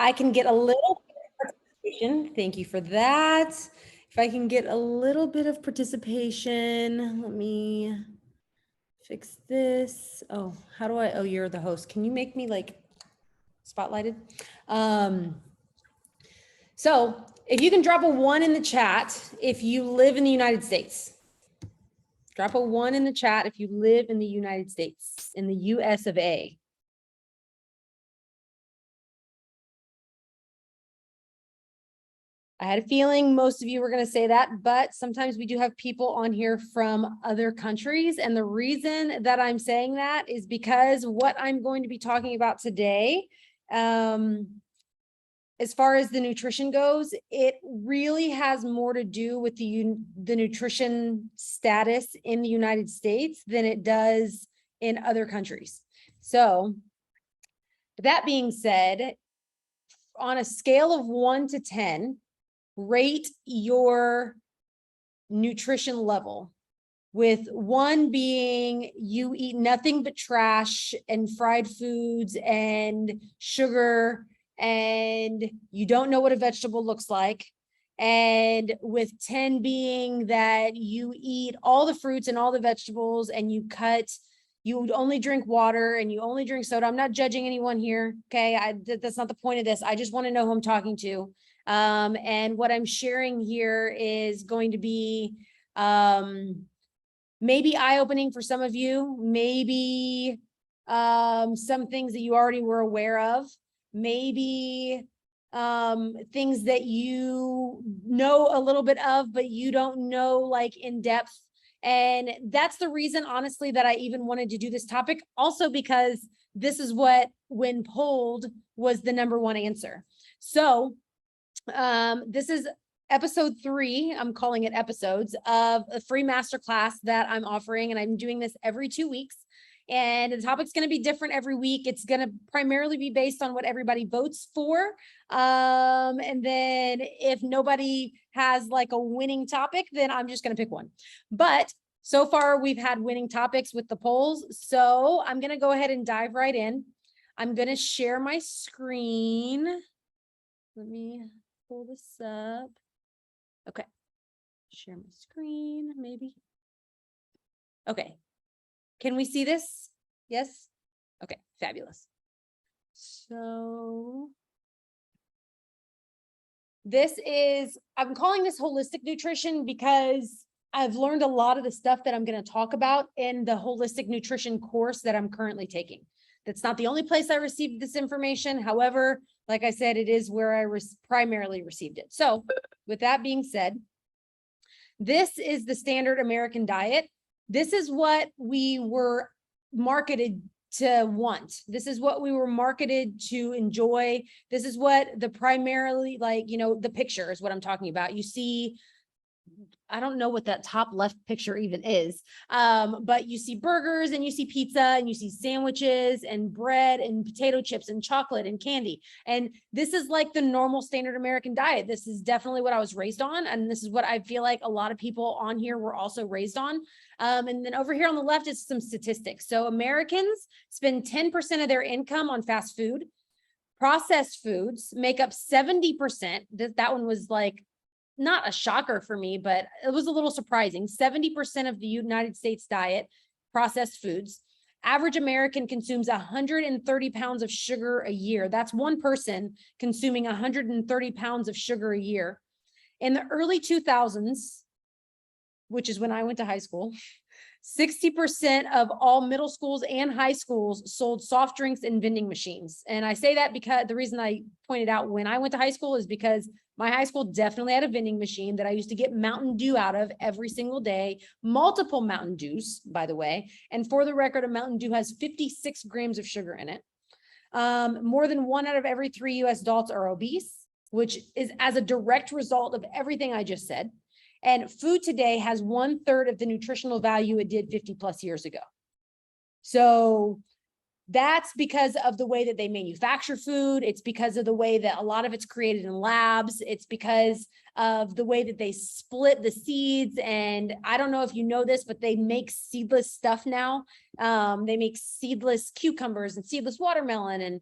I can get a little bit of participation, thank you for that. If I can get a little bit of participation, let me fix this. Oh, how do I, oh, you're the host. Can you make me like spotlighted? So if you can drop a 1 in the chat, if you live in the United States, drop a 1 in the chat if you live in the United States, in the US of A. I had a feeling most of you were going to say that, but sometimes we do have people on here from other countries. And the reason that I'm saying that is because what I'm going to be talking about today, as far as the nutrition goes, it really has more to do with the nutrition status in the United States than it does in other countries. So that being said, on a scale of 1 to 10, rate your nutrition level, with 1 being you eat nothing but trash and fried foods and sugar and you don't know what a vegetable looks like, and with 10 being that you eat all the fruits and all the vegetables and you only drink water and you only drink soda. I'm not judging anyone here, okay? That's not the point of this. I just want to know who I'm talking to. And what I'm sharing here is going to be maybe eye-opening for some of you, maybe some things that you already were aware of, maybe things that you know a little bit of, but you don't know like in depth. And that's the reason, honestly, that I even wanted to do this topic. Also, because this is what, when polled, was the #1 answer. So this is episode 3, I'm calling it episodes, of a free masterclass that I'm offering, and I'm doing this every 2 weeks. And the topic's going to be different every week. It's going to primarily be based on what everybody votes for. And then if nobody has like a winning topic, then I'm just going to pick one. But so far we've had winning topics with the polls. So I'm going to go ahead and dive right in. I'm going to share my screen. Let me pull this up. Okay. Share my screen, maybe. Okay. Can we see this? Yes? Okay, fabulous. So this is, I'm calling this holistic nutrition because I've learned a lot of the stuff that I'm going to talk about in the holistic nutrition course that I'm currently taking. That's not the only place I received this information. However, like I said, it is where I primarily received it. So with that being said, this is the standard American diet. This is what we were marketed to want. This is what we were marketed to enjoy. This is what the primarily, like, you know, the picture is what I'm talking about. You see, I don't know what that top left picture even is, but you see burgers and you see pizza and you see sandwiches and bread and potato chips and chocolate and candy. And this is like the normal standard American diet. This is definitely what I was raised on. And this is what I feel like a lot of people on here were also raised on. And then over here on the left is some statistics. So Americans spend 10% of their income on fast food. Processed foods make up 70%. That one was like, not a shocker for me, but it was a little surprising. 70% of the United States diet, processed foods. Average American consumes 130 pounds of sugar a year. That's one person consuming 130 pounds of sugar a year. In the early 2000s, which is when I went to high school, 60% of all middle schools and high schools sold soft drinks in vending machines. And I say that because the reason I pointed out when I went to high school is because my high school definitely had a vending machine that I used to get Mountain Dew out of every single day, multiple Mountain Dews, by the way. And for the record, a Mountain Dew has 56 grams of sugar in it. More than 1 out of every 3 US adults are obese, which is as a direct result of everything I just said. And food today has 1/3 of the nutritional value it did 50 plus years ago. So that's because of the way that they manufacture food. It's because of the way that a lot of it's created in labs. It's because of the way that they split the seeds. And I don't know if you know this, but they make seedless stuff now. They make seedless cucumbers and seedless watermelon and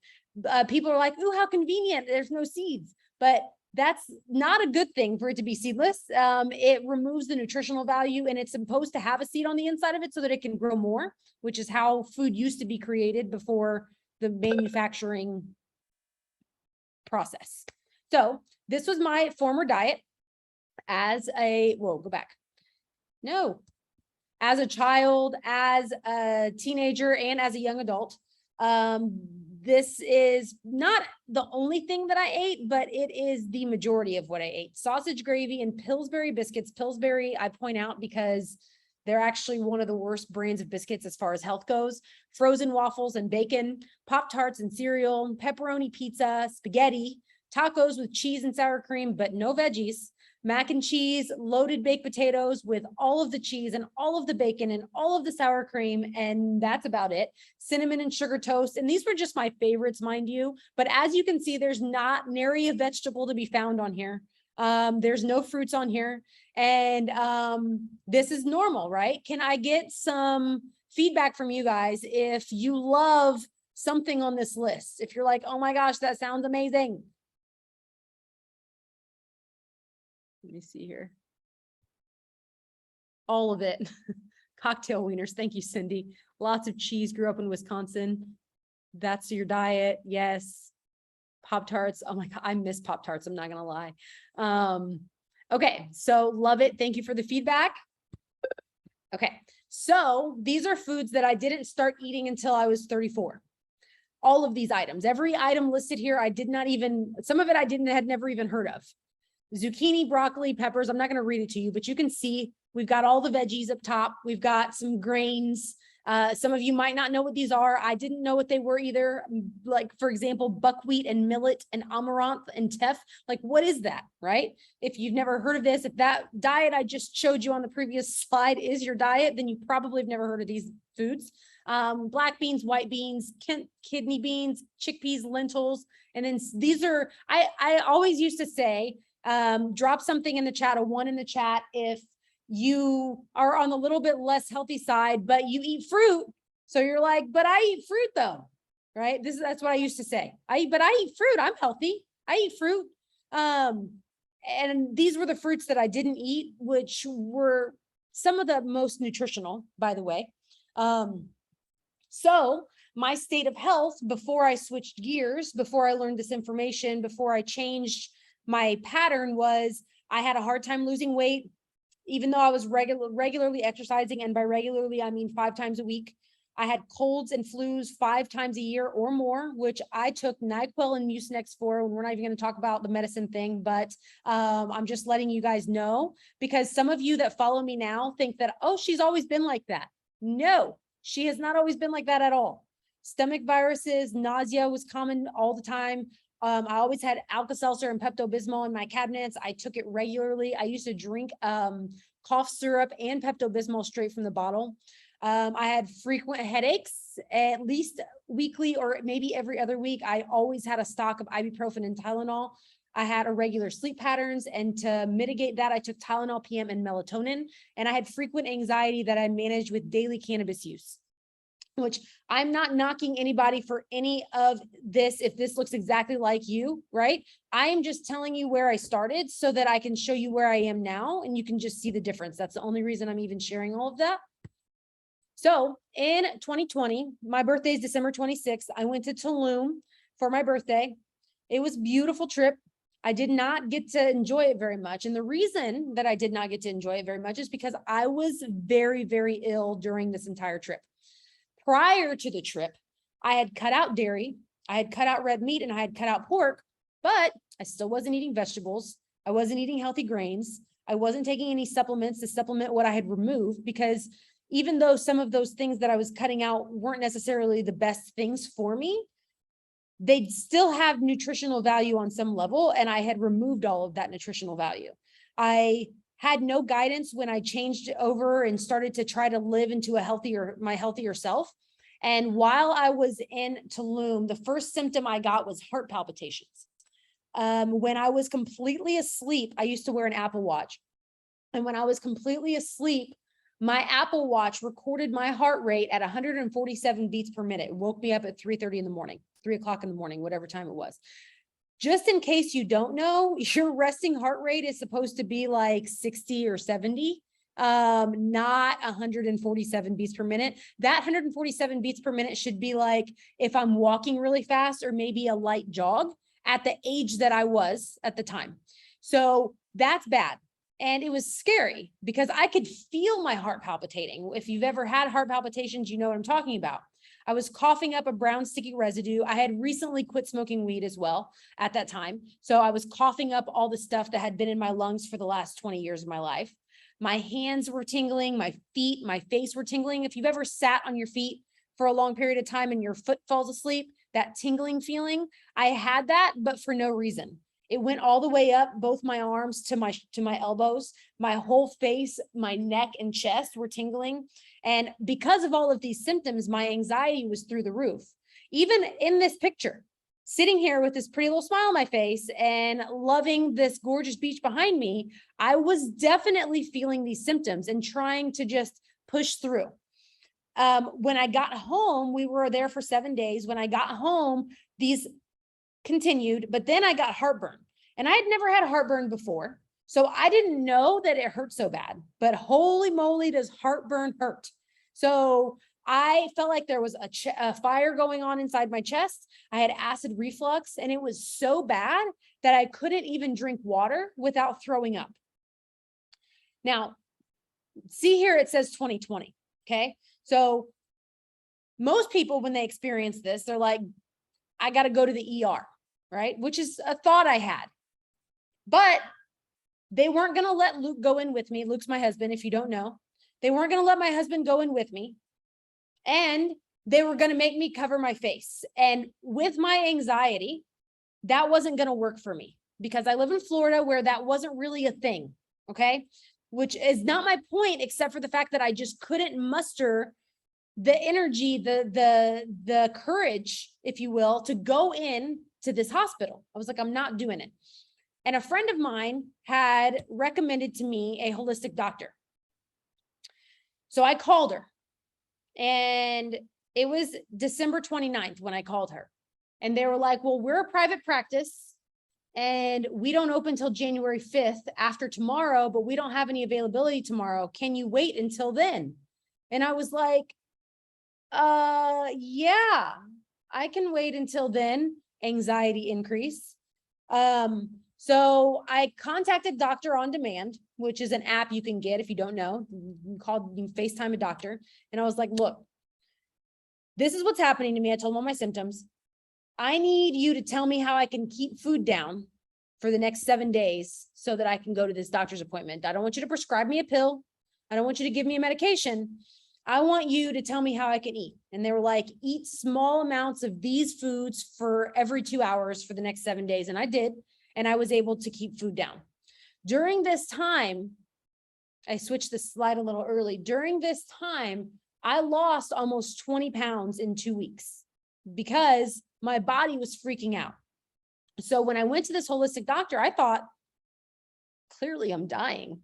People are like, ooh, how convenient. There's no seeds, but that's not a good thing for it to be seedless. It removes the nutritional value, and it's supposed to have a seed on the inside of it so that it can grow more, which is how food used to be created before the manufacturing process. So this was my former diet as a, whoa, go back. No, as a child, as a teenager, and as a young adult. This is not the only thing that I ate, but it is the majority of what I ate. Sausage gravy and Pillsbury biscuits. Pillsbury, I point out because they're actually one of the worst brands of biscuits as far as health goes. Frozen waffles and bacon, Pop-Tarts and cereal, pepperoni pizza, spaghetti, tacos with cheese and sour cream, but no veggies, mac and cheese, loaded baked potatoes with all of the cheese and all of the bacon and all of the sour cream. And that's about it. Cinnamon and sugar toast. And these were just my favorites, mind you. But as you can see, there's not nary a vegetable to be found on here. There's no fruits on here. And this is normal, right? Can I get some feedback from you guys if you love something on this list? If you're like, oh my gosh, that sounds amazing. Let me see here. All of it. Cocktail wieners. Thank you, Cindy. Lots of cheese. Grew up in Wisconsin. That's your diet. Yes. Pop-Tarts. Oh my God, I miss Pop-Tarts. I'm not going to lie. Okay. So love it. Thank you for the feedback. Okay. So these are foods that I didn't start eating until I was 34. All of these items, every item listed here, I did not even, some of it I had never even heard of. Zucchini, broccoli, peppers. I'm not going to read it to you, but you can see we've got all the veggies up top. We've got some grains. Some of you might not know what these are. I didn't know what they were either. Like, for example, buckwheat and millet and amaranth and teff. Like, what is that, right? If you've never heard of this, if that diet I just showed you on the previous slide is your diet, then you probably have never heard of these foods. Black beans, white beans, kidney beans, chickpeas, lentils. And then these are, I always used to say, drop something in the chat, a 1 in the chat if you are on a little bit less healthy side, but you eat fruit. So you're like, but I eat fruit though, right? That's what I used to say. But I eat fruit. I'm healthy. I eat fruit. And these were the fruits that I didn't eat, which were some of the most nutritional, by the way. So my state of health before I switched gears, before I learned this information, before I changed my pattern was I had a hard time losing weight, even though I was regularly exercising. And by regularly, I mean 5 times a week. I had colds and flus 5 times a year or more, which I took NyQuil and Mucinex for. And we're not even going to talk about the medicine thing, but I'm just letting you guys know, because some of you that follow me now think that, oh, she's always been like that. No, she has not always been like that at all. Stomach viruses, nausea was common all the time. I always had Alka-Seltzer and Pepto-Bismol in my cabinets. I took it regularly. I used to drink cough syrup and Pepto-Bismol straight from the bottle. I had frequent headaches, at least weekly or maybe every other week. I always had a stock of ibuprofen and Tylenol. I had irregular sleep patterns, and to mitigate that, I took Tylenol PM and melatonin. And I had frequent anxiety that I managed with daily cannabis use, which I'm not knocking anybody for any of this if this looks exactly like you, right? I am just telling you where I started so that I can show you where I am now, and you can just see the difference. That's the only reason I'm even sharing all of that. So in 2020, my birthday is December 26th. I went to Tulum for my birthday. It was a beautiful trip. I did not get to enjoy it very much. And the reason that I did not get to enjoy it very much is because I was very, very ill during this entire trip. Prior to the trip, I had cut out dairy, I had cut out red meat, and I had cut out pork, but I still wasn't eating vegetables. I wasn't eating healthy grains. I wasn't taking any supplements to supplement what I had removed, because even though some of those things that I was cutting out weren't necessarily the best things for me, they still have nutritional value on some level, and I had removed all of that nutritional value. I had no guidance when I changed over and started to try to live into my healthier self. And while I was in Tulum, the first symptom I got was heart palpitations. When I was completely asleep, I used to wear an Apple Watch. And when I was completely asleep, my Apple Watch recorded my heart rate at 147 beats per minute. It woke me up at 3:30 in the morning. 3 o'clock in the morning, whatever time it was. Just in case you don't know, your resting heart rate is supposed to be like 60 or 70, not 147 beats per minute. That 147 beats per minute should be like if I'm walking really fast or maybe a light jog at the age that I was at the time. So that's bad. And it was scary because I could feel my heart palpitating. If you've ever had heart palpitations, you know what I'm talking about. I was coughing up a brown sticky residue. I had recently quit smoking weed as well at that time. So I was coughing up all the stuff that had been in my lungs for the last 20 years of my life. My hands were tingling, my feet, my face were tingling. If you've ever sat on your feet for a long period of time and your foot falls asleep, that tingling feeling, I had that, but for no reason. It went all the way up, both my arms to my elbows, my whole face, my neck and chest were tingling. And because of all of these symptoms, my anxiety was through the roof. Even in this picture, sitting here with this pretty little smile on my face and loving this gorgeous beach behind me, I was definitely feeling these symptoms and trying to just push through. When I got home, we were there for 7 days. When I got home, these continued, but then I got heartburn, and I had never had heartburn before. So I didn't know that it hurt so bad, but holy moly, does heartburn hurt. So I felt like there was a fire going on inside my chest. I had acid reflux, and it was so bad that I couldn't even drink water without throwing up. Now, see here, it says 2020. Okay. So most people, when they experience this, they're like, I got to go to the ER, right? Which is a thought I had, but they weren't going to let Luke go in with me. Luke's my husband, if you don't know. They weren't going to let my husband go in with me, and they were going to make me cover my face. And with my anxiety, that wasn't going to work for me because I live in Florida where that wasn't really a thing. Okay. Which is not my point, except for the fact that I just couldn't muster the energy, the courage, if you will, to go in to this hospital. I was like, I'm not doing it. And a friend of mine had recommended to me a holistic doctor. So I called her, and it was December 29th when I called her, and they were like, well, we're a private practice and we don't open till January 5th after tomorrow, but we don't have any availability tomorrow. Can you wait until then? And I was like, yeah, I can wait until then. Anxiety increase. So I contacted Doctor on Demand, which is an app you can get if you don't know. You can FaceTime a doctor. And I was like, look, this is what's happening to me. I told him all my symptoms. I need you to tell me how I can keep food down for the next 7 days so that I can go to this doctor's appointment. I don't want you to prescribe me a pill. I don't want you to give me a medication. I want you to tell me how I can eat. And they were like, eat small amounts of these foods for every 2 hours for the next 7 days. And I did. And I was able to keep food down. During this time, I switched the slide a little early. During this time, I lost almost 20 pounds in 2 weeks because my body was freaking out. So when I went to this holistic doctor, I thought, clearly I'm dying,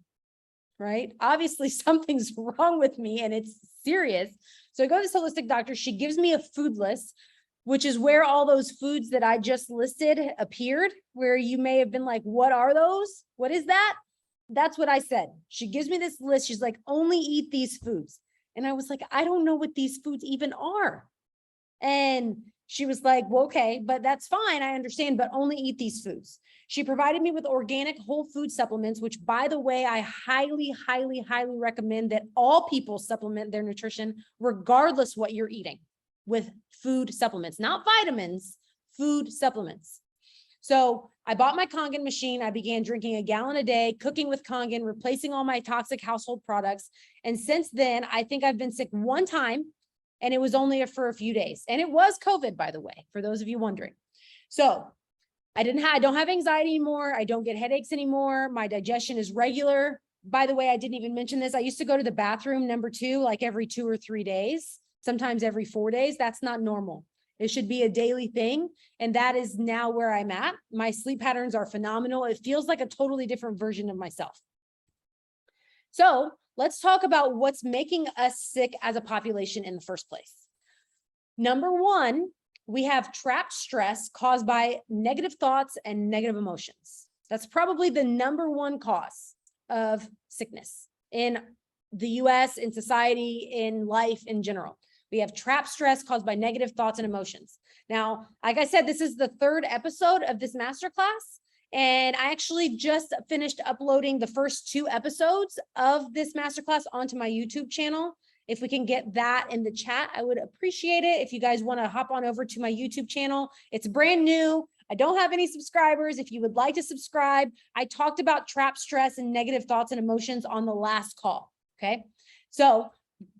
right? Obviously something's wrong with me and it's serious. So I go to this holistic doctor. She gives me a food list, which is where all those foods that I just listed appeared, where you may have been like, what are those? What is that? That's what I said. She gives me this list. She's like, only eat these foods. And I was like, I don't know what these foods even are. And she was like, well, okay, but that's fine. I understand, but only eat these foods. She provided me with organic whole food supplements, which, by the way, I highly, highly, highly recommend that all people supplement their nutrition, regardless what you're eating, with food supplements, not vitamins, food supplements. So I bought my Kangen machine. I began drinking a gallon a day, cooking with Kangen, replacing all my toxic household products. And since then, I think I've been sick one time, and it was only for a few days. And it was COVID, by the way, for those of you wondering. So I don't have anxiety anymore. I don't get headaches anymore. My digestion is regular. By the way, I didn't even mention this. I used to go to the bathroom, number 2, like every 2 or 3 days, sometimes every 4 days. That's not normal. It should be a daily thing. And that is now where I'm at. My sleep patterns are phenomenal. It feels like a totally different version of myself. So let's talk about what's making us sick as a population in the first place. Number 1, we have trapped stress caused by negative thoughts and negative emotions. That's probably the number one cause of sickness in the US, in society, in life in general. We have trapped stress caused by negative thoughts and emotions. Now, like I said, this is the third episode of this masterclass, and I actually just finished uploading the first 2 episodes of this masterclass onto my YouTube channel. If we can get that in the chat, I would appreciate it. If you guys want to hop on over to my YouTube channel, it's brand new. I don't have any subscribers. If you would like to subscribe, I talked about trapped stress and negative thoughts and emotions on the last call. Okay. So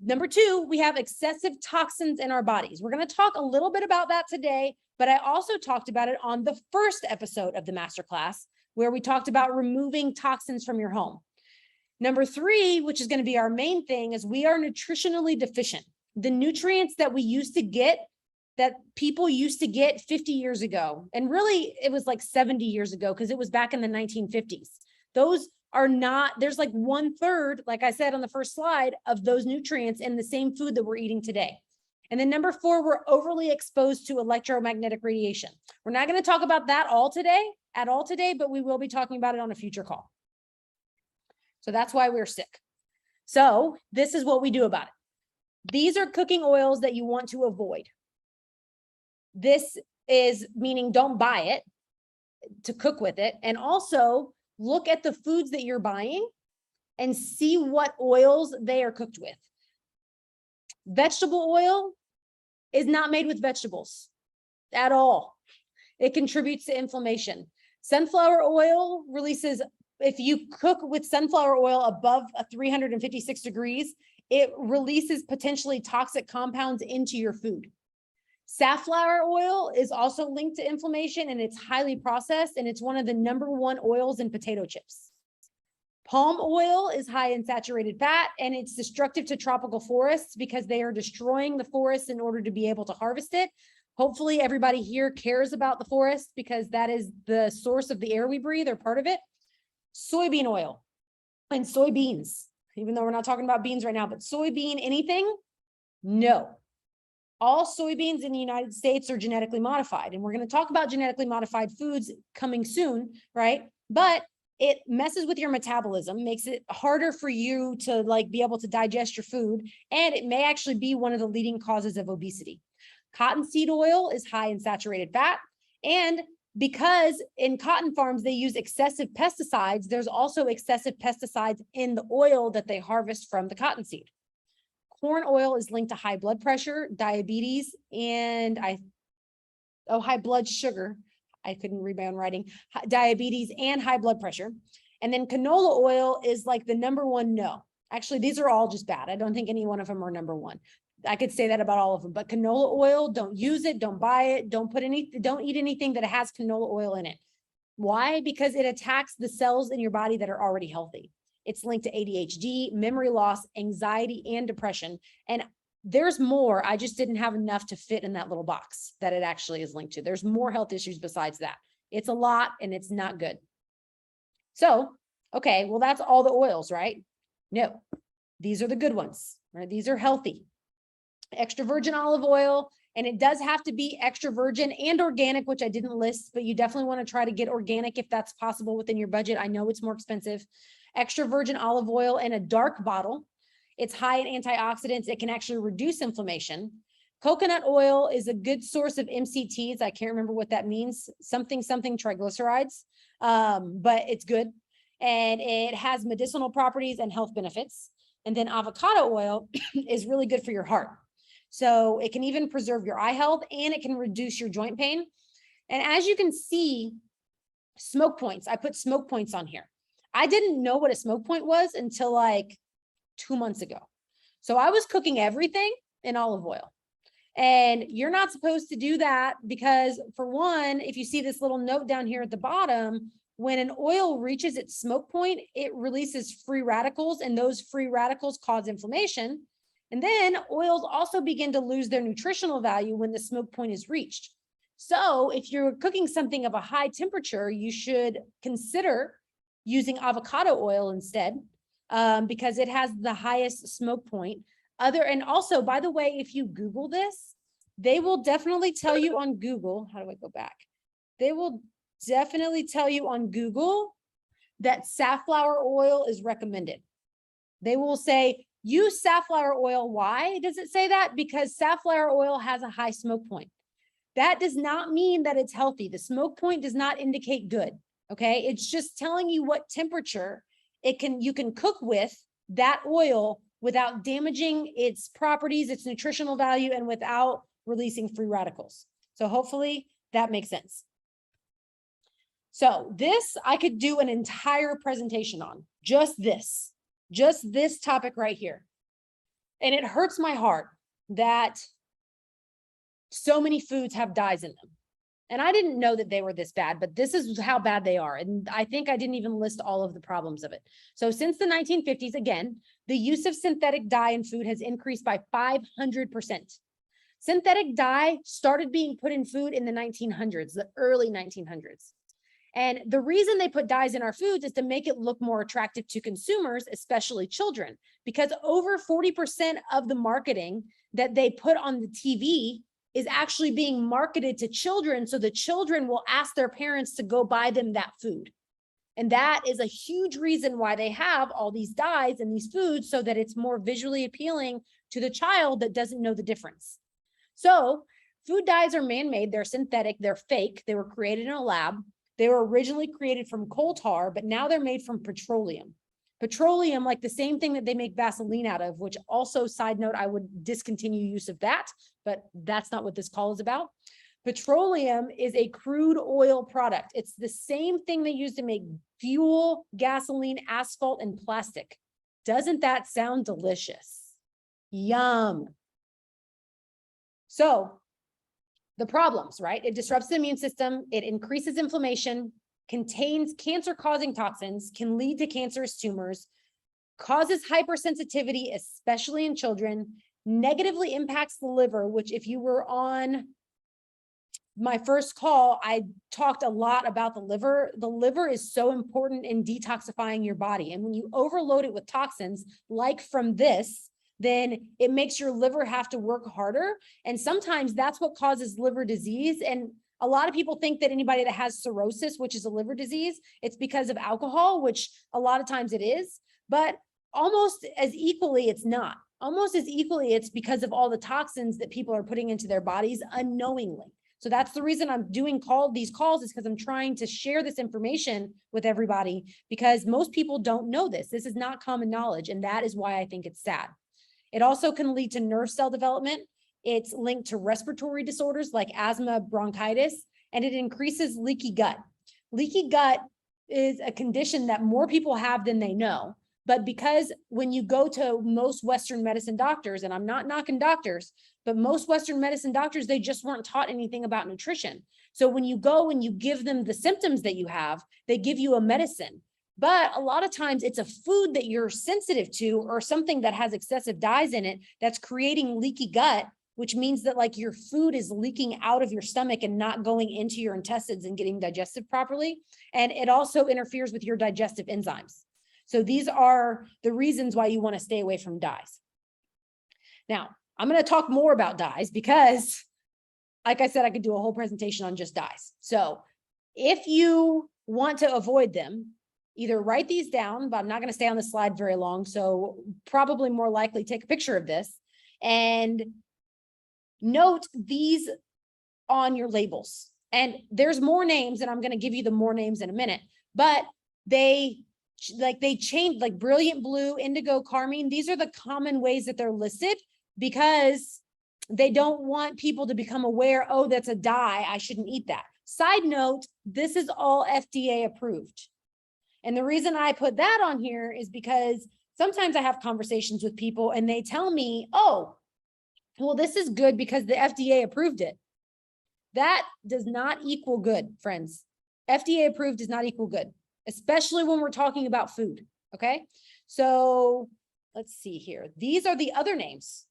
number 2, we have excessive toxins in our bodies. We're going to talk a little bit about that today, but I also talked about it on the first episode of the masterclass, where we talked about removing toxins from your home. Number 3, which is going to be our main thing, is we are nutritionally deficient. The nutrients that we used to get, that people used to get 50 years ago, and really it was like 70 years ago, because it was back in the 1950s. Those are not, there's like 1/3, like I said on the first slide, of those nutrients in the same food that we're eating today. And then number 4, we're overly exposed to electromagnetic radiation. We're not going to talk about that at all today, but we will be talking about it on a future call. So that's why we're sick. So this is what we do about it. These are cooking oils that you want to avoid. This is meaning don't buy it to cook with it. And also look at the foods that you're buying and see what oils they are cooked with. Vegetable oil is not made with vegetables at all. It contributes to inflammation. Sunflower oil releases, if you cook with sunflower oil above 356 degrees, it releases potentially toxic compounds into your food. Safflower oil is also linked to inflammation, and it's highly processed, and it's one of the number 1 oils in potato chips. Palm oil is high in saturated fat, and it's destructive to tropical forests because they are destroying the forest in order to be able to harvest it. Hopefully everybody here cares about the forest, because that is the source of the air we breathe, or part of it. Soybean oil and soybeans, even though we're not talking about beans right now, but soybean anything, no. All soybeans in the United States are genetically modified, and we're going to talk about genetically modified foods coming soon, right? But it messes with your metabolism, makes it harder for you to be able to digest your food, and it may actually be one of the leading causes of obesity. Cottonseed oil is high in saturated fat, and because in cotton farms they use excessive pesticides, there's also excessive pesticides in the oil that they harvest from the cottonseed. Corn oil is linked to high blood pressure, diabetes, and high blood sugar. I couldn't read my own writing. Diabetes and high blood pressure. And then canola oil is like the number 1 no. Actually, these are all just bad. I don't think any one of them are number 1. I could say that about all of them, but canola oil, don't use it, don't buy it, don't eat anything that has canola oil in it. Why? Because it attacks the cells in your body that are already healthy. It's linked to ADHD, memory loss, anxiety, and depression. And there's more. I just didn't have enough to fit in that little box that it actually is linked to. There's more health issues besides that. It's a lot, and it's not good. So, okay, well, that's all the oils, right? No, these are the good ones, right? These are healthy. Extra virgin olive oil, and it does have to be extra virgin and organic, which I didn't list, but you definitely want to try to get organic if that's possible within your budget. I know it's more expensive. Extra virgin olive oil in a dark bottle. It's high in antioxidants. It can actually reduce inflammation. Coconut oil is a good source of MCTs. I can't remember what that means. Something triglycerides, but it's good. And it has medicinal properties and health benefits. And then avocado oil is really good for your heart. So it can even preserve your eye health, and it can reduce your joint pain. And as you can see, smoke points, I put smoke points on here. I didn't know what a smoke point was until like 2 months ago. So I was cooking everything in olive oil, and you're not supposed to do that because, for one, if you see this little note down here at the bottom, when an oil reaches its smoke point, it releases free radicals, and those free radicals cause inflammation. And then oils also begin to lose their nutritional value when the smoke point is reached. So if you're cooking something of a high temperature, you should consider using avocado oil instead, because it has the highest smoke point. And also, by the way, if you Google this, They will definitely tell you on Google, how do I go back? They will definitely tell you on Google that safflower oil is recommended. They will say, use safflower oil. Why does it say that? Because safflower oil has a high smoke point. That does not mean that it's healthy. The smoke point does not indicate good. Okay. It's just telling you what temperature you can cook with that oil without damaging its properties, its nutritional value, and without releasing free radicals. So hopefully that makes sense. So this I could do an entire presentation on, just this topic right here. And it hurts my heart that so many foods have dyes in them. And I didn't know that they were this bad, but this is how bad they are. And I think I didn't even list all of the problems of it. So since the 1950s, again, the use of synthetic dye in food has increased by 500%. Synthetic dye started being put in food in the 1900s, the early 1900s. And the reason they put dyes in our foods is to make it look more attractive to consumers, especially children, because over 40% of the marketing that they put on the TV is actually being marketed to children, so the children will ask their parents to go buy them that food. And that is a huge reason why they have all these dyes in these foods, so that it's more visually appealing to the child that doesn't know the difference. So food dyes are man-made, they're synthetic, they're fake, they were created in a lab. They were originally created from coal tar, but now they're made from petroleum. Petroleum, like the same thing that they make Vaseline out of, which also, side note, I would discontinue use of that, but that's not what this call is about. Petroleum is a crude oil product. It's the same thing they use to make fuel, gasoline, asphalt, and plastic. Doesn't that sound delicious? Yum. So the problems, right? It disrupts the immune system. It increases inflammation, contains cancer-causing toxins, can lead to cancerous tumors, causes hypersensitivity, especially in children, negatively impacts the liver, which if you were on my first call, I talked a lot about the liver. The liver is so important in detoxifying your body. And when you overload it with toxins, like from this, then it makes your liver have to work harder. And sometimes that's what causes liver disease. And a lot of people think that anybody that has cirrhosis, which is a liver disease, it's because of alcohol, which a lot of times it is, but almost as equally, it's not. Almost as equally, it's because of all the toxins that people are putting into their bodies unknowingly. So that's the reason I'm doing these calls, is because I'm trying to share this information with everybody, because most people don't know this. This is not common knowledge. And that is why I think it's sad. It also can lead to nerve cell development. It's linked to respiratory disorders like asthma, bronchitis, and it increases leaky gut. Leaky gut is a condition that more people have than they know. But because when you go to most Western medicine doctors, and I'm not knocking doctors, but most Western medicine doctors, they just weren't taught anything about nutrition. So when you go and you give them the symptoms that you have, they give you a medicine. But a lot of times it's a food that you're sensitive to, or something that has excessive dyes in it that's creating leaky gut, which means that like your food is leaking out of your stomach and not going into your intestines and getting digested properly. And it also interferes with your digestive enzymes. So these are the reasons why you want to stay away from dyes. Now, I'm going to talk more about dyes because, like I said, I could do a whole presentation on just dyes. So if you want to avoid them, either write these down, but I'm not going to stay on the slide very long. So probably more likely take a picture of this and note these on your labels. And there's more names, and I'm going to give you the more names in a minute, but they change, like brilliant blue, indigo, carmine. These are the common ways that they're listed, because they don't want people to become aware, oh, that's a dye, I shouldn't eat that. Side note, this is all FDA approved. And the reason I put that on here is because sometimes I have conversations with people and they tell me, oh, well, this is good because the FDA approved it. That does not equal good, friends. FDA approved does not equal good, especially when we're talking about food. Okay. So let's see here. These are the other names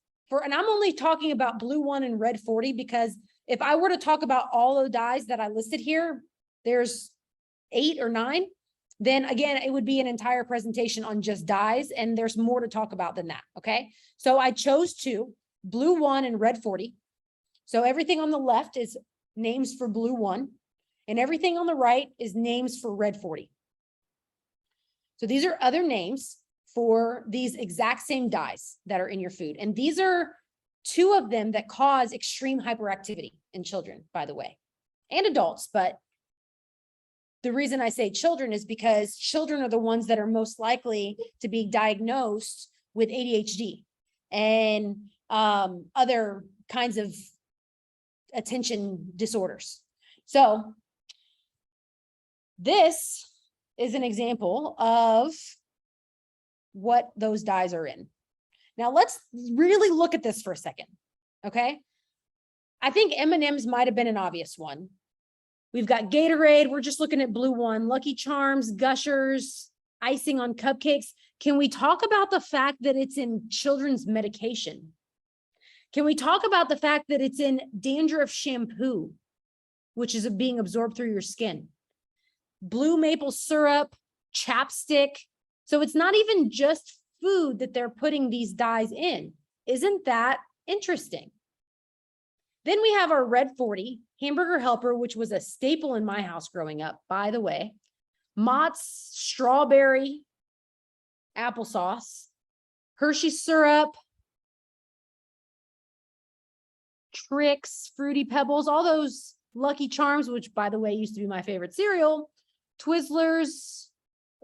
and I'm only talking about blue 1 and red 40, because if I were to talk about all the dyes that I listed here, there's 8 or 9. Then again, it would be an entire presentation on just dyes, and there's more to talk about than that. Okay. So I chose 2, blue 1 and red 40. So everything on the left is names for blue 1, and everything on the right is names for red 40. So these are other names for these exact same dyes that are in your food. And these are 2 of them that cause extreme hyperactivity in children, by the way, and adults. But the reason I say children is because children are the ones that are most likely to be diagnosed with ADHD and other kinds of attention disorders. So this is an example of what those dyes are in. Now let's really look at this for a second, okay? I think M&Ms might have been an obvious one. We've got Gatorade, we're just looking at blue 1, Lucky Charms, Gushers, icing on cupcakes. Can we talk about the fact that it's in children's medication? Can we talk about the fact that it's in dandruff shampoo, which is being absorbed through your skin? Blue maple syrup, chapstick. So it's not even just food that they're putting these dyes in. Isn't that interesting? Then we have our red 40, Hamburger Helper, which was a staple in my house growing up, by the way. Mott's strawberry applesauce, Hershey syrup, Trix, Fruity Pebbles, all those Lucky Charms, which by the way used to be my favorite cereal, Twizzlers.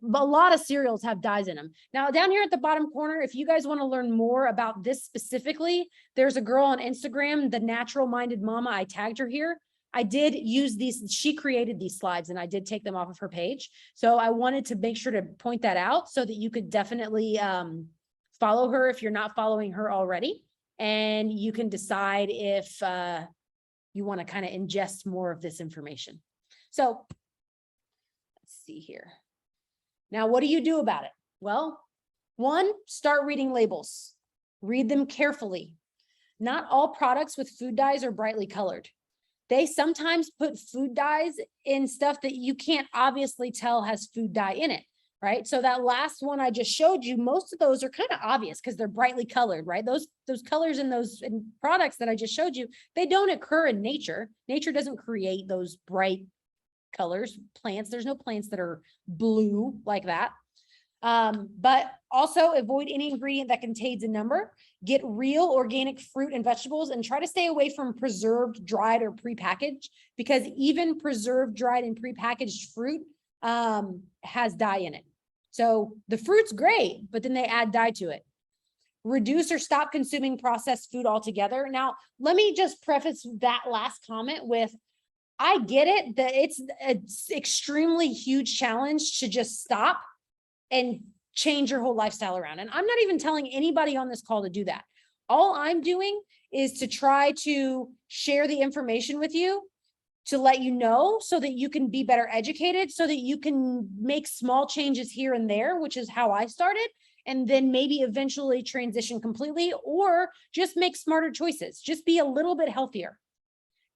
A lot of cereals have dyes in them. Now down here at the bottom corner, if you guys want to learn more about this specifically, there's a girl on Instagram, the Natural Minded Mama. I tagged her here. I did use these. She created these slides and I did take them off of her page. So I wanted to make sure to point that out so that you could definitely follow her if you're not following her already. And you can decide if you want to kind of ingest more of this information. So let's see here. Now, what do you do about it? Well, 1, start reading labels. Read them carefully. Not all products with food dyes are brightly colored. They sometimes put food dyes in stuff that you can't obviously tell has food dye in it, right? So that last one I just showed you, most of those are kind of obvious because they're brightly colored, right? Those colors in those products that I just showed you, they don't occur in nature. Nature doesn't create those bright colors. Plants, there's no plants that are blue like that. But also avoid any ingredient that contains a number. Get real organic fruit and vegetables and try to stay away from preserved, dried, or prepackaged, because even preserved, dried, and prepackaged fruit has dye in it. So the fruit's great, but then they add dye to it. Reduce or stop consuming processed food altogether. Now, let me just preface that last comment with, I get it that it's an extremely huge challenge to just stop and change your whole lifestyle around. And I'm not even telling anybody on this call to do that. All I'm doing is to try to share the information with you to let you know so that you can be better educated, so that you can make small changes here and there, which is how I started, and then maybe eventually transition completely, or just make smarter choices. Just be a little bit healthier.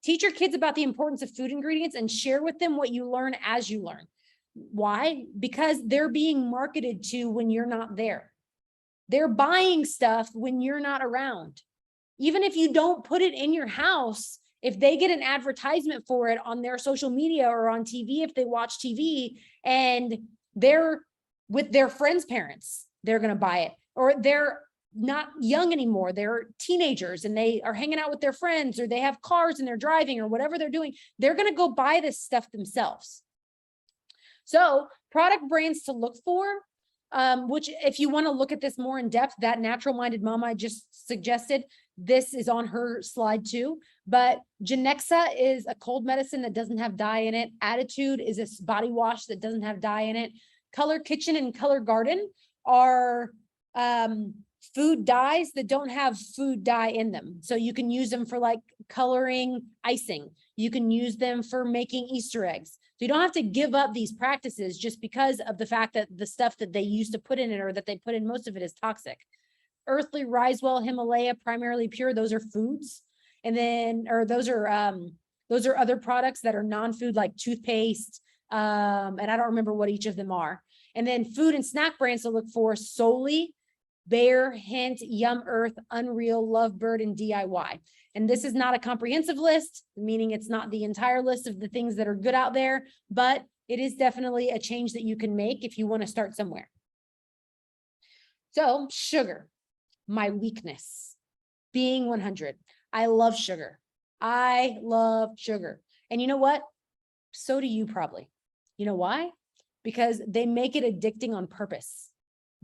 Teach your kids about the importance of food ingredients and share with them what you learn as you learn. Why? Because they're being marketed to when you're not there. They're buying stuff when you're not around. Even if you don't put it in your house, if they get an advertisement for it on their social media or on TV, if they watch TV and they're with their friends' parents, they're going to buy it. Or they're not young anymore, they're teenagers and they are hanging out with their friends, or they have cars and they're driving, or whatever they're doing, they're going to go buy this stuff themselves. So product brands to look for, which if you want to look at this more in depth, that Natural Minded Mama I just suggested, this is on her slide too. But Genexa is a cold medicine that doesn't have dye in it. Attitude is a body wash that doesn't have dye in it. Color Kitchen and Color Garden are food dyes that don't have food dye in them. So you can use them for like coloring icing. You can use them for making Easter eggs. So you don't have to give up these practices just because of the fact that the stuff that they used to put in it, or that they put in most of it, is toxic. Earthly, Risewell, Himalaya, Primarily Pure, those are foods. And then, or those are other products that are non-food, like toothpaste. And I don't remember what each of them are. And then food and snack brands to look for: Solely, Bear, Hint, Yum Earth, Unreal, Lovebird, and DIY. And this is not a comprehensive list, meaning it's not the entire list of the things that are good out there, but it is definitely a change that you can make if you want to start somewhere. So sugar, my weakness, being 100. I love sugar. I love sugar. And you know what? So do you probably. You know why? Because they make it addicting on purpose.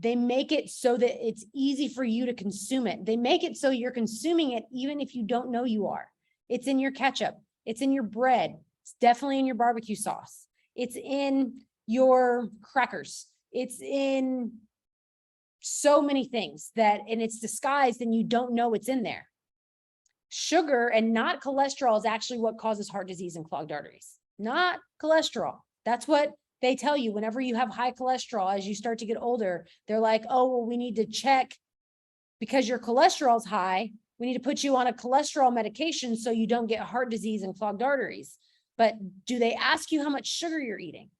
They make it so that it's easy for you to consume it. They make it so you're consuming it even if you don't know you are. It's in your ketchup. It's in your bread. It's definitely in your barbecue sauce. It's in your crackers. It's in so many things that, and it's disguised and you don't know it's in there. Sugar and not cholesterol is actually what causes heart disease and clogged arteries, not cholesterol. That's what they tell you whenever you have high cholesterol. As you start to get older, they're like, oh, well, we need to check because your cholesterol's high. We need to put you on a cholesterol medication so you don't get heart disease and clogged arteries. But do they ask you how much sugar you're eating?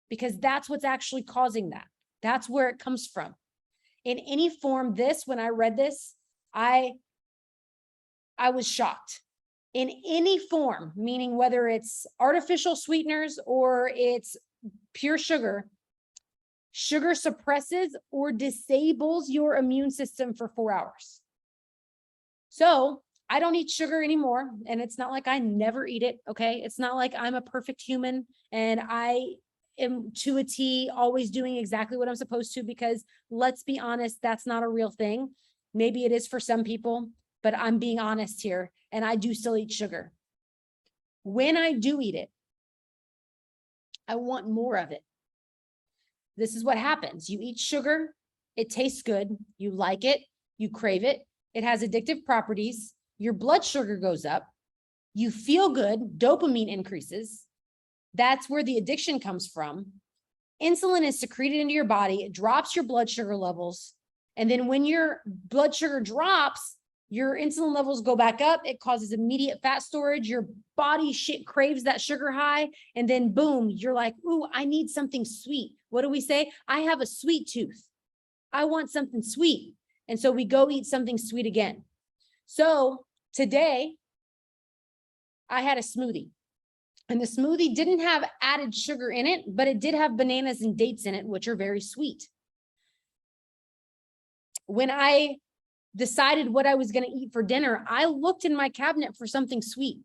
Because that's what's actually causing that. That's where it comes from. In any form, when I read this, I was shocked. In any form, meaning whether it's artificial sweeteners or it's pure sugar, sugar suppresses or disables your immune system for 4 hours. So I don't eat sugar anymore. And it's not like I never eat it. Okay. It's not like I'm a perfect human and I am to a T always doing exactly what I'm supposed to, because let's be honest, that's not a real thing. Maybe it is for some people, but I'm being honest here. And I do still eat sugar. When I do eat it, I want more of it. This is what happens. You eat sugar, it tastes good, you like it, you crave it, it has addictive properties, your blood sugar goes up, you feel good, dopamine increases. That's where the addiction comes from. Insulin is secreted into your body, it drops your blood sugar levels. And then when your blood sugar drops, your insulin levels go back up. It causes immediate fat storage. Your body craves that sugar high. And then boom, you're like, ooh, I need something sweet. What do we say? I have a sweet tooth. I want something sweet. And so we go eat something sweet again. So today I had a smoothie. And the smoothie didn't have added sugar in it, but it did have bananas and dates in it, which are very sweet. When I decided what I was going to eat for dinner, I looked in my cabinet for something sweet.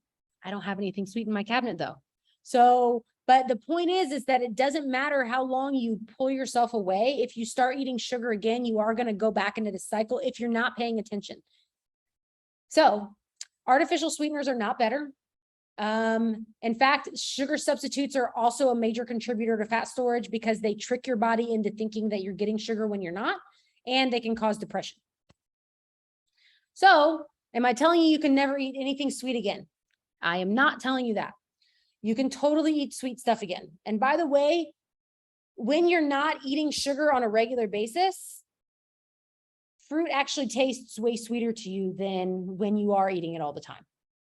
I don't have anything sweet in my cabinet though. So, but the point is that it doesn't matter how long you pull yourself away. If you start eating sugar again, you are going to go back into the cycle if you're not paying attention. So artificial sweeteners are not better. In fact, sugar substitutes are also a major contributor to fat storage because they trick your body into thinking that you're getting sugar when you're not, and they can cause depression. So am I telling you can never eat anything sweet again? I am not telling you that. You can totally eat sweet stuff again. And by the way, when you're not eating sugar on a regular basis, fruit actually tastes way sweeter to you than when you are eating it all the time.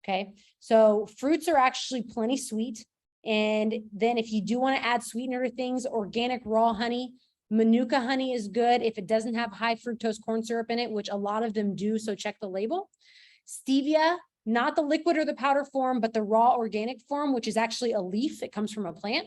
Okay, so fruits are actually plenty sweet. And then if you do want to add sweetener to things, organic raw honey, Manuka honey is good if it doesn't have high fructose corn syrup in it, which a lot of them do, so check the label. Stevia, not the liquid or the powder form, but the raw organic form, which is actually a leaf. It comes from a plant,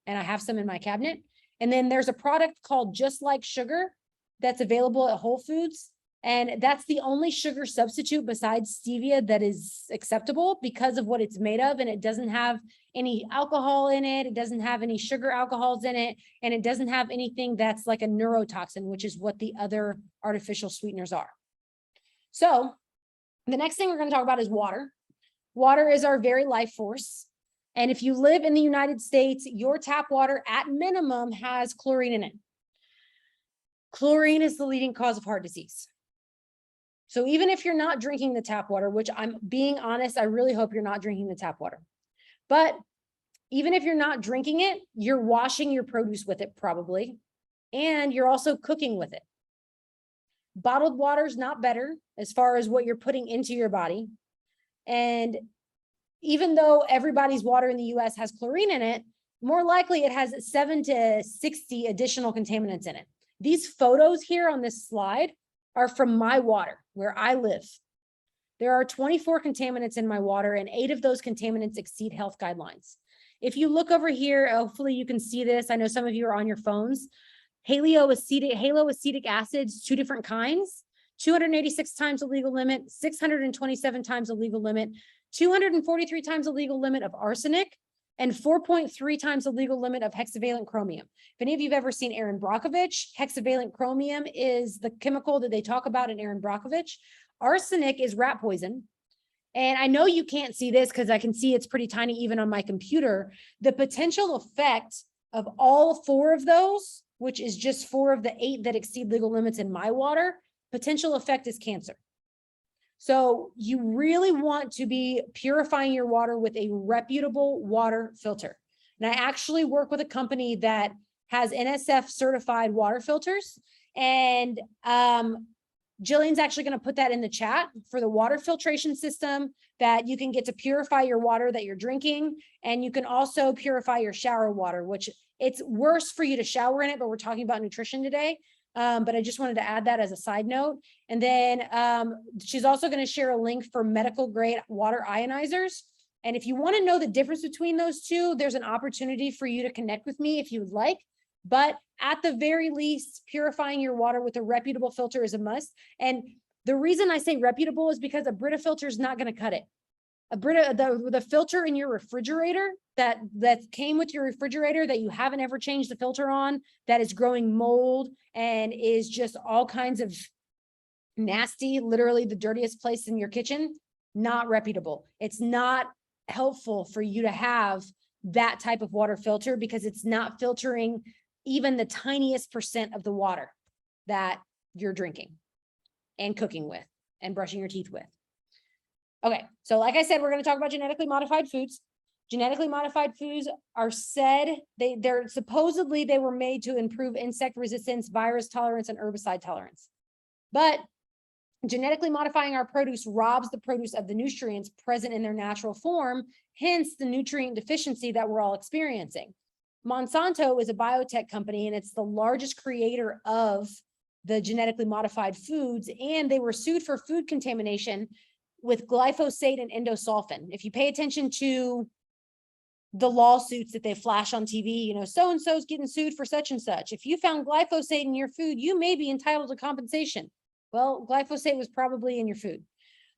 and I have some in my cabinet. And then there's a product called Just Like Sugar that's available at Whole Foods. And that's the only sugar substitute besides stevia that is acceptable because of what it's made of. And it doesn't have any alcohol in it. It doesn't have any sugar alcohols in it. And it doesn't have anything that's like a neurotoxin, which is what the other artificial sweeteners are. So the next thing we're going to talk about is water. Water is our very life force. And if you live in the United States, your tap water at minimum has chlorine in it. Chlorine is the leading cause of heart disease. So even if you're not drinking the tap water, which I'm being honest, I really hope you're not drinking the tap water. But even if you're not drinking it, you're washing your produce with it probably, and you're also cooking with it. Bottled water is not better as far as what you're putting into your body. And even though everybody's water in the US has chlorine in it, more likely it has 7 to 60 additional contaminants in it. These photos here on this slide are from my water where I live. There are 24 contaminants in my water, and 8 of those contaminants exceed health guidelines. If you look over here, hopefully you can see this. I know some of you are on your phones. Haloacetic acids, 2 different kinds, 286 times the legal limit, 627 times the legal limit, 243 times the legal limit of arsenic, and 4.3 times the legal limit of hexavalent chromium. If any of you've ever seen Erin Brockovich, hexavalent chromium is the chemical that they talk about in Erin Brockovich. Arsenic is rat poison. And I know you can't see this because I can see it's pretty tiny even on my computer. The potential effect of all 4 of those, which is just 4 of the 8 that exceed legal limits in my water, potential effect is cancer. So you really want to be purifying your water with a reputable water filter. And I actually work with a company that has NSF certified water filters. And Jillian's actually going to put that in the chat for the water filtration system that you can get to purify your water that you're drinking. And you can also purify your shower water, which it's worse for you to shower in it, but we're talking about nutrition today. But I just wanted to add that as a side note. And then she's also going to share a link for medical grade water ionizers. And if you want to know the difference between those two, there's an opportunity for you to connect with me if you would like. But at the very least, purifying your water with a reputable filter is a must. And the reason I say reputable is because a Brita filter is not going to cut it. A Brita, the filter in your refrigerator that came with your refrigerator that you haven't ever changed the filter on, that is growing mold and is just all kinds of nasty, literally the dirtiest place in your kitchen, not reputable. It's not helpful for you to have that type of water filter because it's not filtering even the tiniest % of the water that you're drinking and cooking with and brushing your teeth with. Okay, so like I said, we're going to talk about genetically modified foods. Genetically modified foods are said, they're supposedly they were made to improve insect resistance, virus tolerance, and herbicide tolerance. But genetically modifying our produce robs the produce of the nutrients present in their natural form, hence the nutrient deficiency that we're all experiencing. Monsanto is a biotech company, and it's the largest creator of the genetically modified foods, and they were sued for food contamination with glyphosate and endosulfan. If you pay attention to the lawsuits that they flash on TV, you know, so-and-so's getting sued for such and such. If you found glyphosate in your food, you may be entitled to compensation. Well, glyphosate was probably in your food.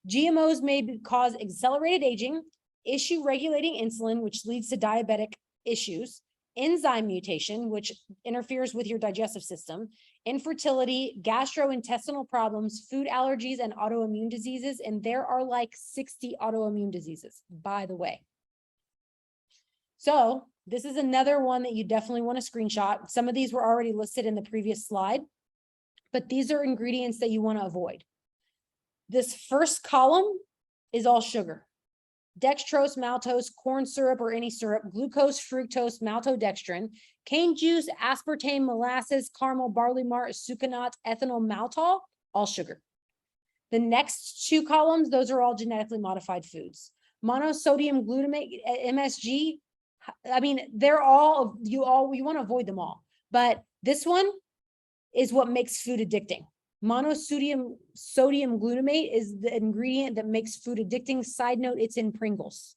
GMOs may cause accelerated aging, issue regulating insulin, which leads to diabetic issues, enzyme mutation, which interferes with your digestive system, infertility, gastrointestinal problems, food allergies, and autoimmune diseases. And there are like 60 autoimmune diseases, by the way. So this is another one that you definitely want to screenshot. Some of these were already listed in the previous slide, but these are ingredients that you want to avoid. This first column is all sugar. Dextrose, maltose, corn syrup or any syrup, glucose, fructose, maltodextrin, cane juice, aspartame, molasses, caramel, barley malt, sucanat, ethanol, maltol, all sugar. The next 2 columns, those are all genetically modified foods. Monosodium glutamate, MSG, I mean, they're all, you want to avoid them all. But this one is what makes food addicting. Monosodium glutamate is the ingredient that makes food addicting. Side note, it's in Pringles.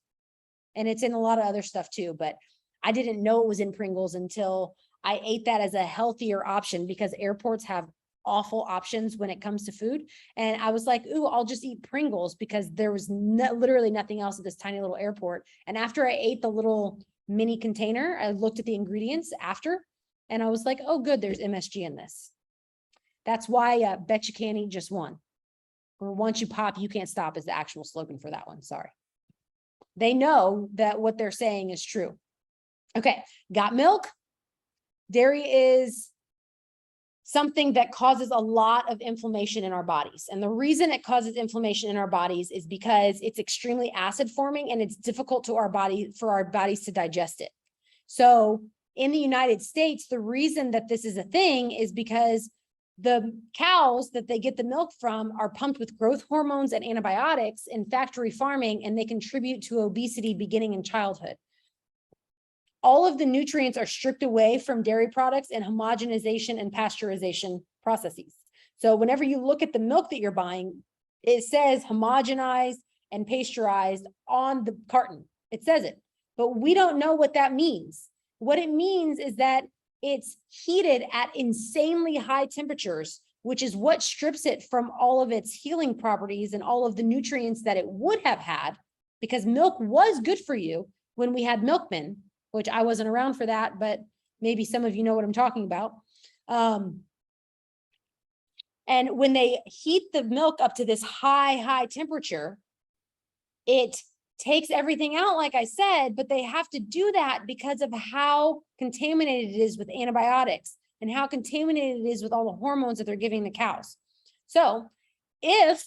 And it's in a lot of other stuff too, but I didn't know it was in Pringles until I ate that as a healthier option because airports have awful options when it comes to food. And I was like, ooh, I'll just eat Pringles because there was literally nothing else at this tiny little airport. And after I ate the little mini container, I looked at the ingredients after, and I was like, oh, good, there's MSG in this. That's why Bet You Can't Eat Just One. Or once you pop, you can't stop is the actual slogan for that one. Sorry. They know that what they're saying is true. Okay, got milk. Dairy is something that causes a lot of inflammation in our bodies. And the reason it causes inflammation in our bodies is because it's extremely acid forming and it's difficult to for our bodies to digest it. So in the United States, the reason that this is a thing is because the cows that they get the milk from are pumped with growth hormones and antibiotics in factory farming, and they contribute to obesity beginning in childhood. All of the nutrients are stripped away from dairy products and homogenization and pasteurization processes. So whenever you look at the milk that you're buying, it says homogenized and pasteurized on the carton. It says it, but we don't know what that means. What it means is that it's heated at insanely high temperatures, which is what strips it from all of its healing properties and all of the nutrients that it would have had, because milk was good for you when we had milkmen, which I wasn't around for that, but maybe some of you know what I'm talking about. And when they heat the milk up to this high temperature, it takes everything out, like I said, but they have to do that because of how contaminated it is with antibiotics and how contaminated it is with all the hormones that they're giving the cows. So if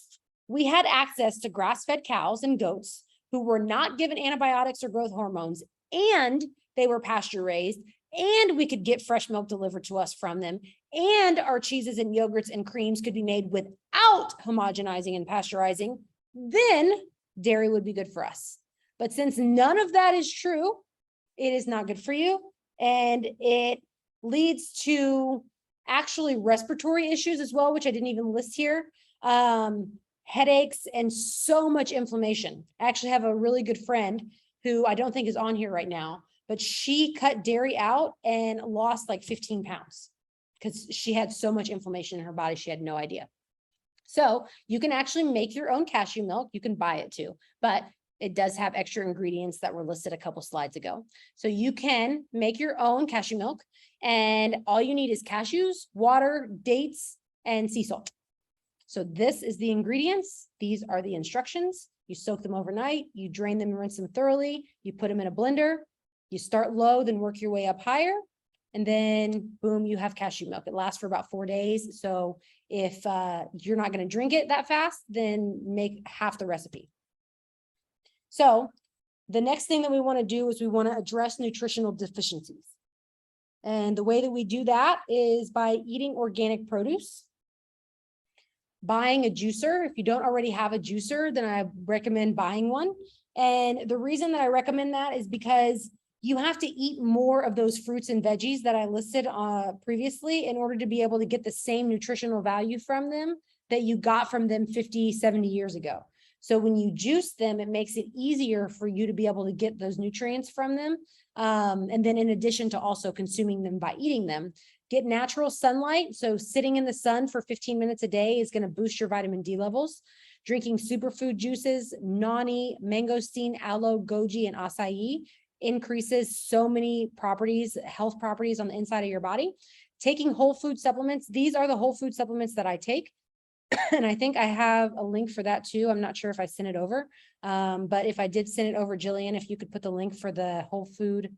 we had access to grass-fed cows and goats who were not given antibiotics or growth hormones, and they were pasture raised, and we could get fresh milk delivered to us from them, and our cheeses and yogurts and creams could be made without homogenizing and pasteurizing, then dairy would be good for us. But since none of that is true, it is not good for you. And it leads to actually respiratory issues as well, which I didn't even list here. Headaches and so much inflammation. I actually have a really good friend who I don't think is on here right now, but she cut dairy out and lost like 15 pounds because she had so much inflammation in her body. She had no idea. So you can actually make your own cashew milk. You can buy it too, but it does have extra ingredients that were listed a couple slides ago. So you can make your own cashew milk, and all you need is cashews, water, dates, and sea salt. So this is the ingredients. These are the instructions. You soak them overnight, you drain them and rinse them thoroughly. You put them in a blender. You start low, then work your way up higher. And then boom, you have cashew milk. It lasts for about 4 days. So if you're not going to drink it that fast, then make half the recipe. So the next thing that we want to do is we want to address nutritional deficiencies. And the way that we do that is by eating organic produce, buying a juicer. If you don't already have a juicer, then I recommend buying one. And the reason that I recommend that is because you have to eat more of those fruits and veggies that I listed previously in order to be able to get the same nutritional value from them that you got from them 50, 70 years ago. So when you juice them, it makes it easier for you to be able to get those nutrients from them. And then in addition to also consuming them by eating them, get natural sunlight. So sitting in the sun for 15 minutes a day is going to boost your vitamin D levels. Drinking superfood juices, noni, mangosteen, aloe, goji, and acai increases so many properties, health properties on the inside of your body. Taking whole food supplements. These are the whole food supplements that I take. And I think I have a link for that too. I'm not sure if I sent it over. But if I did send it over, Jillian, if you could put the link for the whole food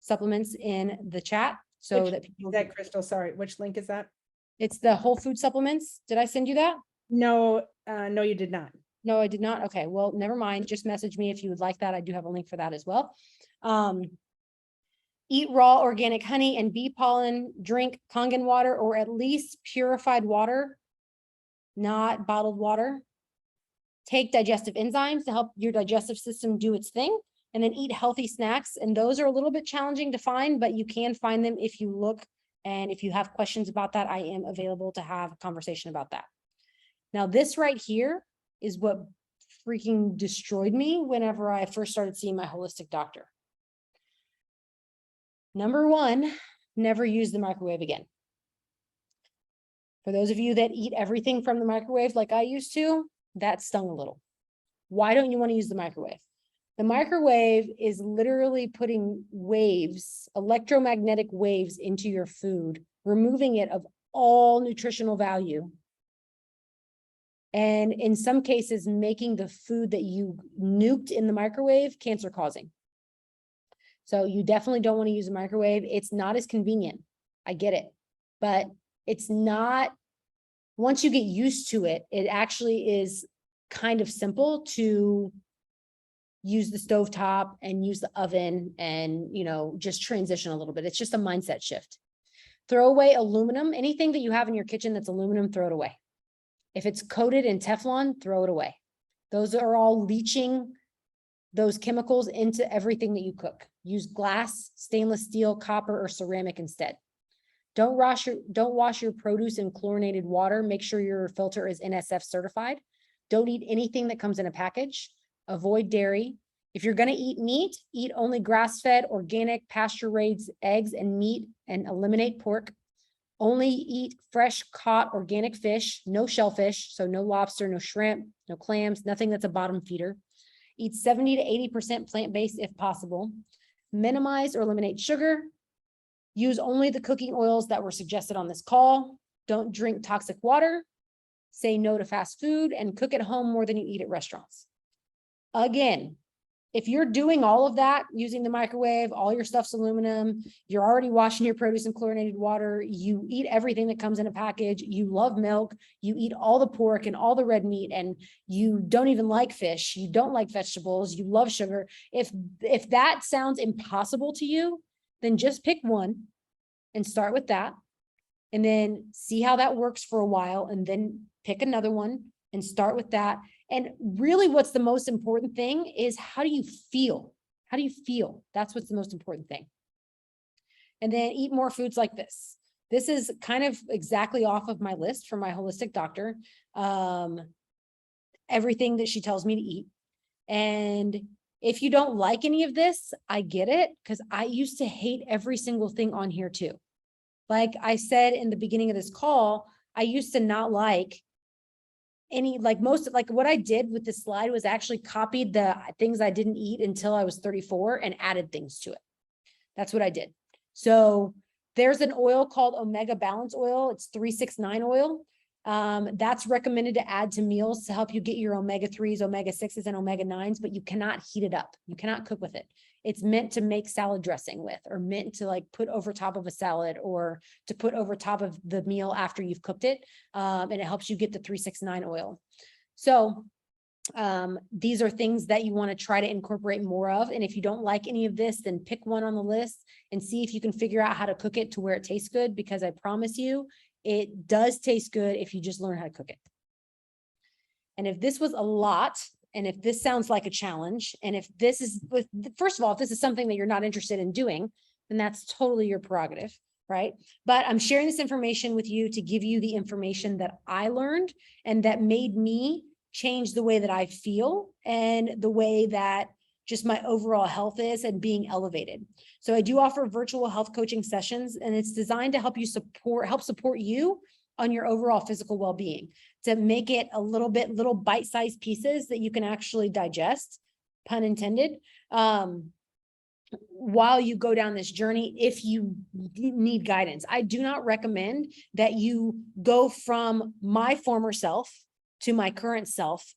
supplements in the chat so that people. Is that Crystal? Sorry, which link is that? It's the whole food supplements. Did I send you that? No, no, you did not. No, I did not. Okay, well, never mind. Just message me if you would like that. I do have a link for that as well. Eat raw organic honey and bee pollen, drink Kangen water or at least purified water, not bottled water. Take digestive enzymes to help your digestive system do its thing, and then eat healthy snacks. And those are a little bit challenging to find, but you can find them if you look. And if you have questions about that, I am available to have a conversation about that. Now, this right here is what freaking destroyed me whenever I first started seeing my holistic doctor. Number one, never use the microwave again. For those of you that eat everything from the microwave like I used to, that stung a little. Why don't you want to use the microwave? The microwave is literally putting waves, electromagnetic waves into your food, removing it of all nutritional value. And in some cases, making the food that you nuked in the microwave cancer causing. So you definitely don't want to use a microwave. It's not as convenient. I get it, but it's not, once you get used to it, it actually is kind of simple to use the stovetop and use the oven and, you know, just transition a little bit. It's just a mindset shift. Throw away aluminum. Anything that you have in your kitchen that's aluminum, throw it away. If it's coated in Teflon, throw it away. Those are all leaching those chemicals into everything that you cook. Use glass, stainless steel, copper, or ceramic instead. Don't wash your produce in chlorinated water. Make sure your filter is NSF certified. Don't eat anything that comes in a package. Avoid dairy. If you're going to eat meat, eat only grass-fed, organic, pasture-raised eggs and meat, and eliminate pork. Only eat fresh caught organic fish, no shellfish, so no lobster, no shrimp, no clams, nothing that's a bottom feeder. Eat 70 to 80% plant-based if possible. Minimize or eliminate sugar. Use only the cooking oils that were suggested on this call. Don't drink toxic water. Say no to fast food and cook at home more than you eat at restaurants. Again, if you're doing all of that, using the microwave, all your stuff's aluminum, you're already washing your produce in chlorinated water, you eat everything that comes in a package, you love milk, you eat all the pork and all the red meat, and you don't even like fish, you don't like vegetables, you love sugar. If that sounds impossible to you, then just pick one and start with that, and then see how that works for a while, and then pick another one and start with that. And really what's the most important thing is, how do you feel? How do you feel? That's what's the most important thing. And then eat more foods like this. This is kind of exactly off of my list from my holistic doctor. Everything that she tells me to eat. And if you don't like any of this, I get it, because I used to hate every single thing on here too. Like I said in the beginning of this call, I used to not like what I did with this slide was actually copied the things I didn't eat until I was 34 and added things to it. That's what I did. So there's an oil called Omega Balance Oil. It's 369 oil. That's recommended to add to meals to help you get your omega-3s, omega-6s, and omega-9s, but you cannot heat it up. You cannot cook with it. It's meant to make salad dressing with, or meant to like put over top of a salad, or to put over top of the meal after you've cooked it. And it helps you get the 369 oil. So these are things that you want to try to incorporate more of. And if you don't like any of this, then pick one on the list and see if you can figure out how to cook it to where it tastes good, because I promise you, it does taste good if you just learn how to cook it. And if this was a lot, and if this sounds like a challenge, and if this is, first of all, if this is something that you're not interested in doing, then that's totally your prerogative, right? But I'm sharing this information with you to give you the information that I learned and that made me change the way that I feel and the way that just my overall health is and being elevated. So I do offer virtual health coaching sessions, and it's designed to help support you on your overall physical well-being, to make it a little bite-sized pieces that you can actually digest, pun intended, while you go down this journey. If you need guidance, I do not recommend that you go from my former self to my current self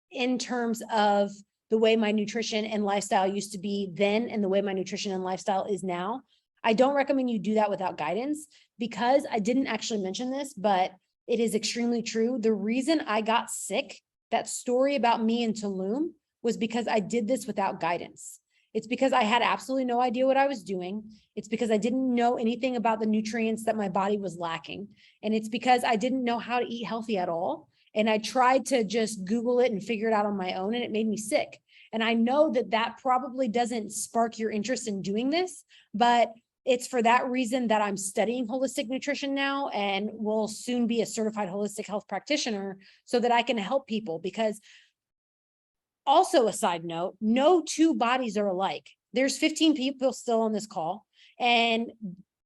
in terms of the way my nutrition and lifestyle used to be then and the way my nutrition and lifestyle is now. I don't recommend you do that without guidance, because I didn't actually mention this, but it is extremely true. The reason I got sick, that story about me in Tulum, was because I did this without guidance. It's because I had absolutely no idea what I was doing. It's because I didn't know anything about the nutrients that my body was lacking. And it's because I didn't know how to eat healthy at all. And I tried to just Google it and figure it out on my own, and it made me sick. And I know that that probably doesn't spark your interest in doing this, but it's for that reason that I'm studying holistic nutrition now, and will soon be a certified holistic health practitioner, so that I can help people. Because also, a side note, no two bodies are alike. There's 15 people still on this call, and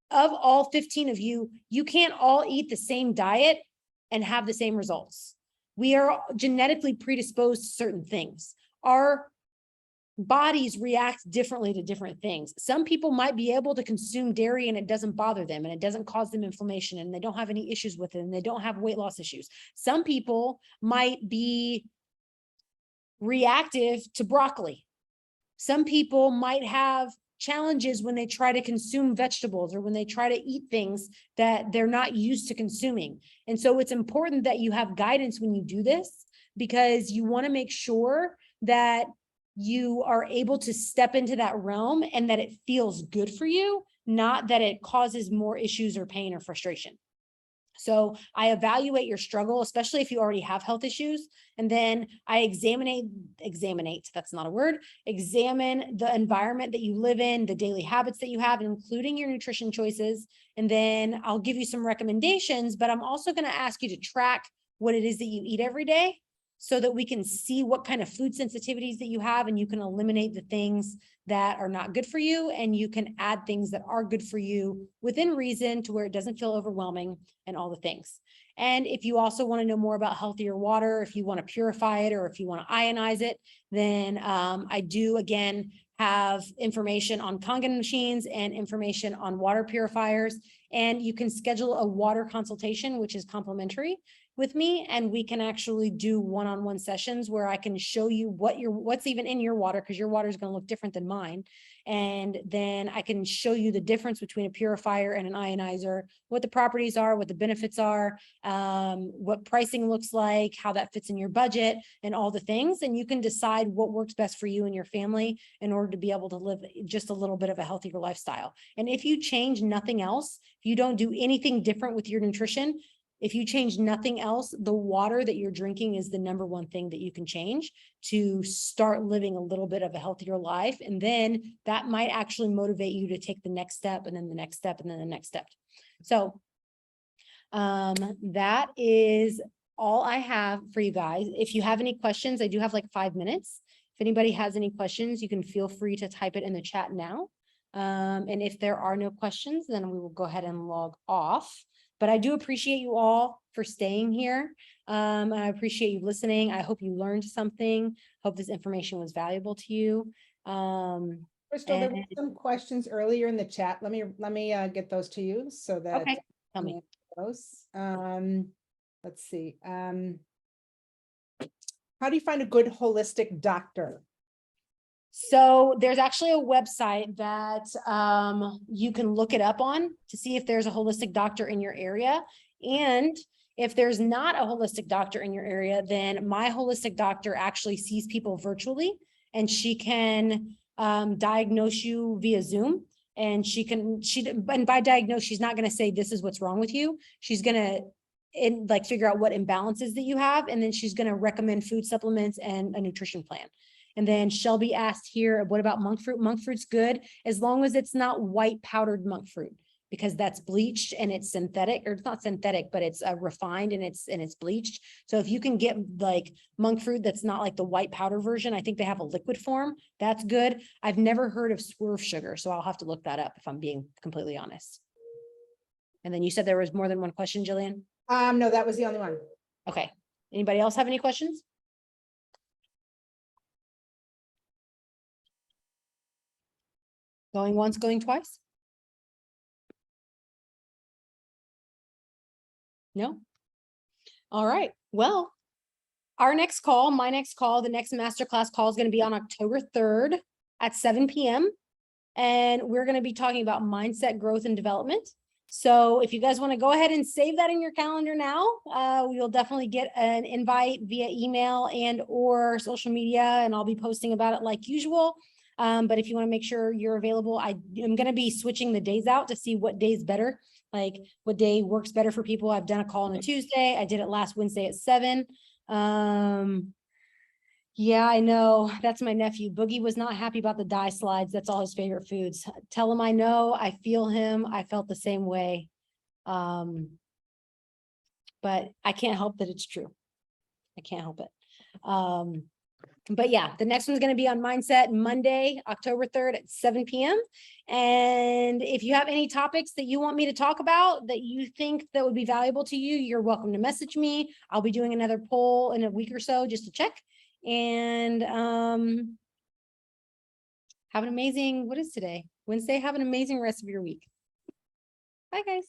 of all 15 of you, you can't all eat the same diet and have the same results. We are genetically predisposed to certain things. Our bodies react differently to different things. Some people might be able to consume dairy and it doesn't bother them, and it doesn't cause them inflammation, and they don't have any issues with it, and they don't have weight loss issues. Some people might be reactive to broccoli. Some people might have challenges when they try to consume vegetables, or when they try to eat things that they're not used to consuming. And so it's important that you have guidance when you do this, because you want to make sure that you are able to step into that realm and that it feels good for you, not that it causes more issues or pain or frustration. So I evaluate your struggle, especially if you already have health issues. And then I examine the environment that you live in, the daily habits that you have, including your nutrition choices. And then I'll give you some recommendations, but I'm also going to ask you to track what it is that you eat every day so that we can see what kind of food sensitivities that you have, and you can eliminate the things that are not good for you, and you can add things that are good for you within reason to where it doesn't feel overwhelming and all the things. And if you also want to know more about healthier water, if you want to purify it or if you want to ionize it, then I do again have information on Kangen machines and information on water purifiers. And you can schedule a water consultation, which is complimentary with me, and we can actually do one-on-one sessions where I can show you what's even in your water, because your water is going to look different than mine. And then I can show you the difference between a purifier and an ionizer, what the properties are, what the benefits are, what pricing looks like, how that fits in your budget, and all the things. And you can decide what works best for you and your family in order to be able to live just a little bit of a healthier lifestyle. And if you change nothing else, if you don't do anything different with your nutrition, if you change nothing else, the water that you're drinking is the number one thing that you can change to start living a little bit of a healthier life. And then that might actually motivate you to take the next step, and then the next step, and then the next step. So that is all I have for you guys. If you have any questions, I do have like 5 minutes. If anybody has any questions, you can feel free to type it in the chat now. And if there are no questions, then we will go ahead and log off. But I do appreciate you all for staying here. I appreciate you listening. I hope you learned something. Hope this information was valuable to you. Crystal, there were some questions earlier in the chat. Let me get those to you so that. Okay, tell me. Those. Let's see. How do you find a good holistic doctor? So there's actually a website that you can look it up on to see if there's a holistic doctor in your area. And if there's not a holistic doctor in your area, then my holistic doctor actually sees people virtually, and she can diagnose you via Zoom. And and by diagnose, she's not going to say this is what's wrong with you. She's going to figure out what imbalances that you have. And then she's going to recommend food supplements and a nutrition plan. And then Shelby asked here, what about monk fruit? Monk fruit's good as long as it's not white powdered monk fruit, because that's bleached and it's synthetic, or it's not synthetic, but it's refined and it's bleached. So if you can get like monk fruit that's not like the white powder version, I think they have a liquid form. That's good. I've never heard of swerve sugar, so I'll have to look that up if I'm being completely honest. And then you said there was more than one question, Jillian? No, that was the only one. Okay. Anybody else have any questions? Going once, going twice? No? All right. Well, our next call, my next call, the next masterclass call is going to be on October 3rd at 7 p.m. And we're going to be talking about mindset growth and development. So if you guys want to go ahead and save that in your calendar now, you'll definitely get an invite via email and or social media, and I'll be posting about it like usual. But if you want to make sure you're available, I'm going to be switching the days out to see what day is better, like what day works better for people. I've done a call on a Tuesday. I did it last Wednesday at 7. Yeah, I know. That's my nephew. Boogie was not happy about the dye slides. That's all his favorite foods. Tell him I know. I feel him. I felt the same way. But I can't help that it's true. I can't help it. But yeah, the next one's going to be on Mindset Monday, October 3rd at 7 p.m. And if you have any topics that you want me to talk about that you think that would be valuable to you, you're welcome to message me. I'll be doing another poll in a week or so just to check. And have an amazing, what is today? Wednesday. Have an amazing rest of your week. Bye, guys.